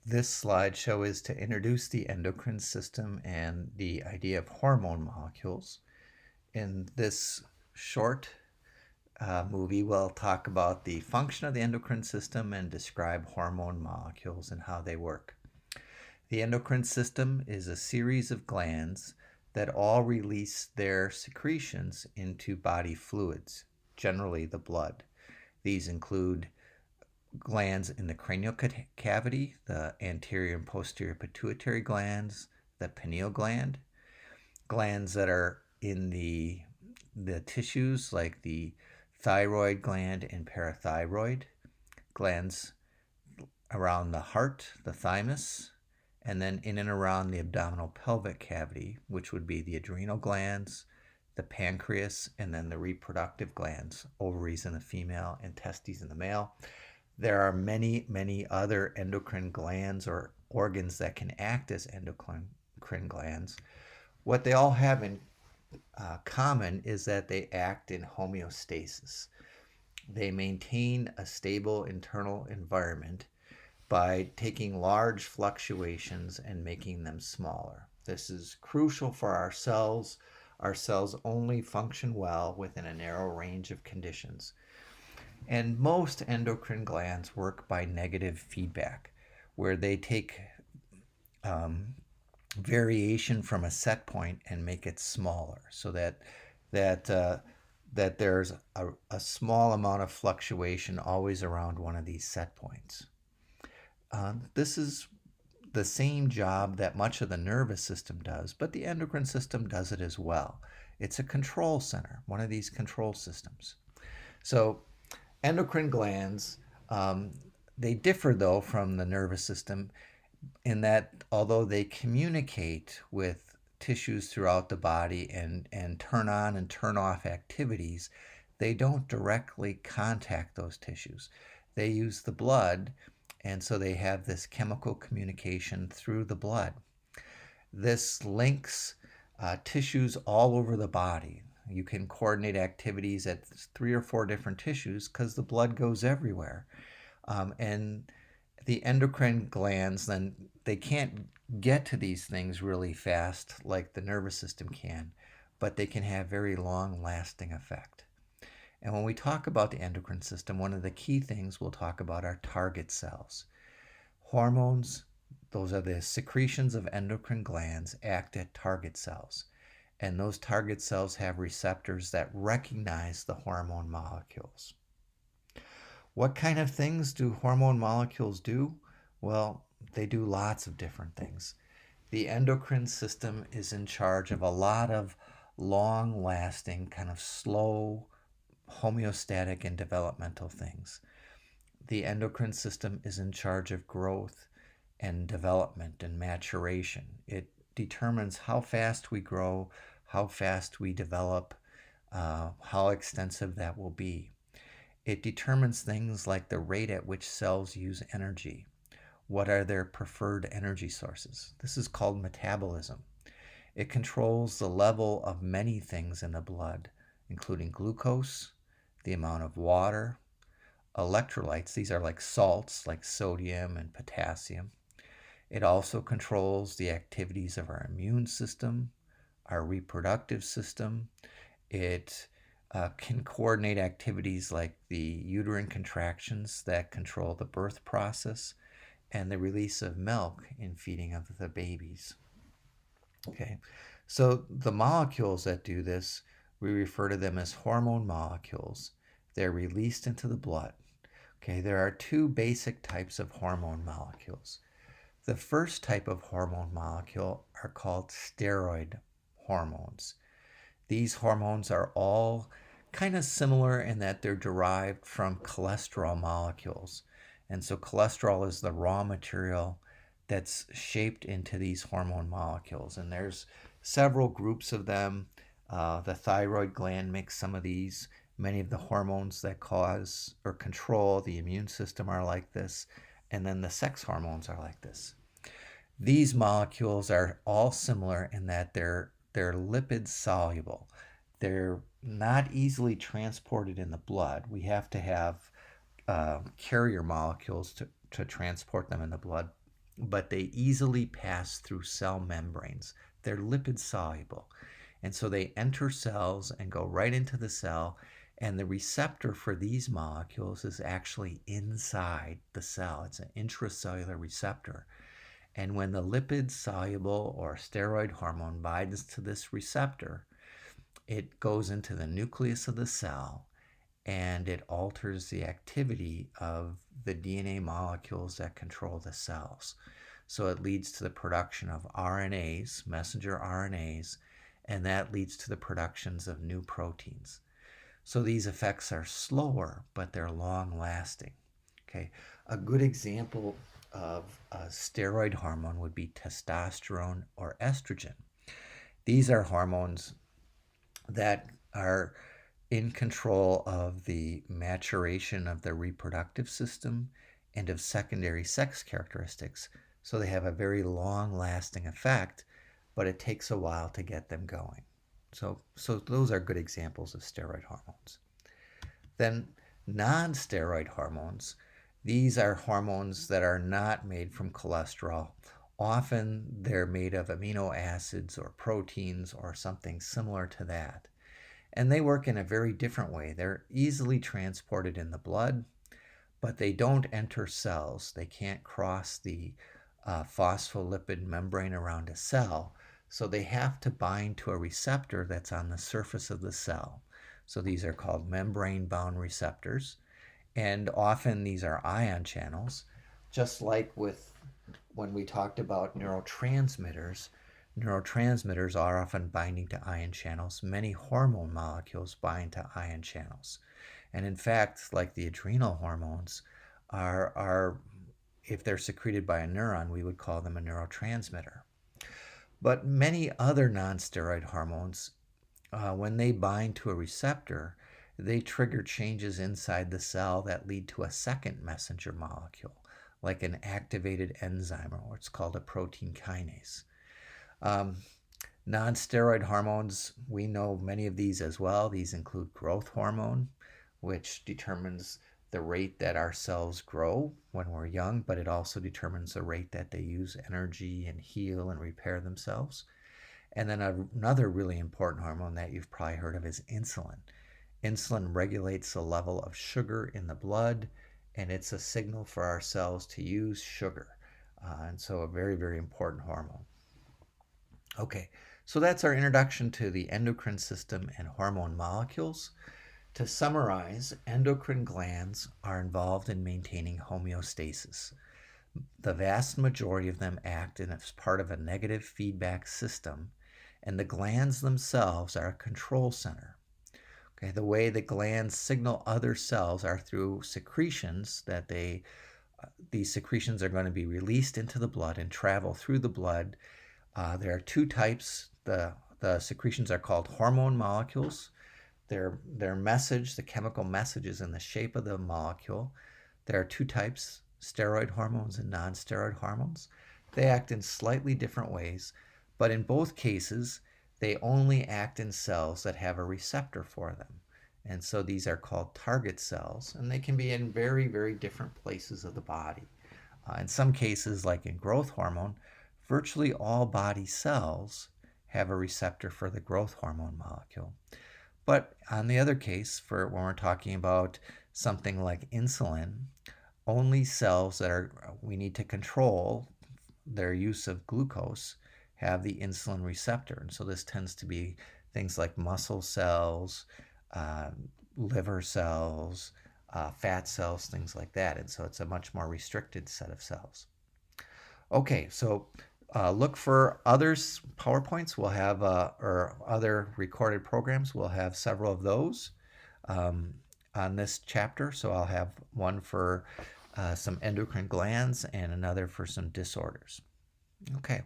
This slideshow is to introduce the endocrine system and the idea of hormone molecules. In this short movie, we'll talk about the function of the endocrine system and describe hormone molecules and how they work. The endocrine system is a series of glands that all release their secretions into body fluids, generally the blood. These include glands in the cranial cavity, the anterior and posterior pituitary glands, the pineal gland, glands that are in the tissues like the thyroid gland and parathyroid, glands around the heart, the thymus, and then in and around the abdominal pelvic cavity, which would be the adrenal glands, the pancreas, and then the reproductive glands, ovaries in the female and testes in the male. There are many, many other endocrine glands or organs that can act as endocrine glands. What they all have in common is that they act in homeostasis. They maintain a stable internal environment by taking large fluctuations and making them smaller. This is crucial for our cells. Our cells only function well within a narrow range of conditions. And most endocrine glands work by negative feedback, where they take variation from a set point and make it smaller, so that there's a small amount of fluctuation always around one of these set points. This is the same job that much of the nervous system does, but the endocrine system does it as well. It's a control center, one of these control systems. So endocrine glands, they differ though from the nervous system in that although they communicate with tissues throughout the body and turn on and turn off activities, they don't directly contact those tissues. They use the blood, and so they have this chemical communication through the blood. This links tissues all over the body. You can coordinate activities at 3 or 4 different tissues because the blood goes everywhere. And the endocrine glands, then they can't get to these things really fast like the nervous system can, but they can have very long lasting effect. And when we talk about the endocrine system, one of the key things we'll talk about are target cells. Hormones, those are the secretions of endocrine glands, act at target cells. And those target cells have receptors that recognize the hormone molecules. What kind of things do hormone molecules do? Well, they do lots of different things. The endocrine system is in charge of a lot of long-lasting, kind of slow, homeostatic and developmental things. The endocrine system is in charge of growth and development and maturation. It determines how fast we grow, how fast we develop, how extensive that will be. It determines things like the rate at which cells use energy. What are their preferred energy sources? This is called metabolism. It controls the level of many things in the blood, including glucose, the amount of water, electrolytes. These are like salts, like sodium and potassium. It also controls the activities of our immune system, our reproductive system. It can coordinate activities like the uterine contractions that control the birth process and the release of milk in feeding of the babies. Okay, so the molecules that do this, we refer to them as hormone molecules. They're released into the blood. Okay, there are 2 basic types of hormone molecules. The first type of hormone molecule are called steroid hormones. These hormones are all kind of similar in that they're derived from cholesterol molecules. And so cholesterol is the raw material that's shaped into these hormone molecules. And there's several groups of them. The thyroid gland makes some of these. Many of the hormones that cause or control the immune system are like this. And then the sex hormones are like this. These molecules are all similar in that they're lipid soluble. They're not easily transported in the blood. We have to have carrier molecules to transport them in the blood. but they easily pass through cell membranes. They're lipid soluble. And so they enter cells and go right into the cell. And the receptor for these molecules is actually inside the cell. It's an intracellular receptor. And when the lipid soluble or steroid hormone binds to this receptor, it goes into the nucleus of the cell and it alters the activity of the DNA molecules that control the cells. So it leads to the production of RNAs, messenger RNAs, and that leads to the productions of new proteins. So these effects are slower, but they're long-lasting. Okay, a good example of a steroid hormone would be testosterone or estrogen. These are hormones that are in control of the maturation of the reproductive system and of secondary sex characteristics. So they have a very long-lasting effect, but it takes a while to get them going. So those are good examples of steroid hormones. Then non-steroid hormones, these are hormones that are not made from cholesterol. Often they're made of amino acids or proteins or something similar to that. And they work in a very different way. They're easily transported in the blood, but they don't enter cells. They can't cross the phospholipid membrane around a cell. So they have to bind to a receptor that's on the surface of the cell. So these are called membrane-bound receptors. And often these are ion channels. Just like with when we talked about neurotransmitters, neurotransmitters are often binding to ion channels. Many hormone molecules bind to ion channels. And in fact, like the adrenal hormones, are if they're secreted by a neuron, we would call them a neurotransmitter. But many other nonsteroid hormones, when they bind to a receptor, they trigger changes inside the cell that lead to a second messenger molecule, like an activated enzyme, or what's called a protein kinase. Non-steroid hormones, we know many of these as well. These include growth hormone, which determines the rate that our cells grow when we're young, but it also determines the rate that they use energy and heal and repair themselves. And then another really important hormone that you've probably heard of is insulin. Insulin regulates the level of sugar in the blood, and it's a signal for our cells to use sugar. And so a very, very important hormone. Okay, so that's our introduction to the endocrine system and hormone molecules. To summarize, endocrine glands are involved in maintaining homeostasis. The vast majority of them act as part of a negative feedback system, and the glands themselves are a control center. Okay, the way the glands signal other cells are through secretions that these secretions are going to be released into the blood and travel through the blood. There are two types. The secretions are called hormone molecules. Their message, the chemical message, is in the shape of the molecule. There are two types, steroid hormones and non-steroid hormones. They act in slightly different ways, but in both cases, they only act in cells that have a receptor for them. And so these are called target cells, and they can be in very, very different places of the body. In some cases, like in growth hormone, virtually all body cells have a receptor for the growth hormone molecule. But on the other case, for when we're talking about something like insulin, only cells that we need to control their use of glucose have the insulin receptor. And so this tends to be things like muscle cells, liver cells, fat cells, things like that. And so it's a much more restricted set of cells. Okay, so look for others PowerPoints. We'll have, or other recorded programs. We'll have several of those on this chapter. So I'll have one for some endocrine glands and another for some disorders. Okay.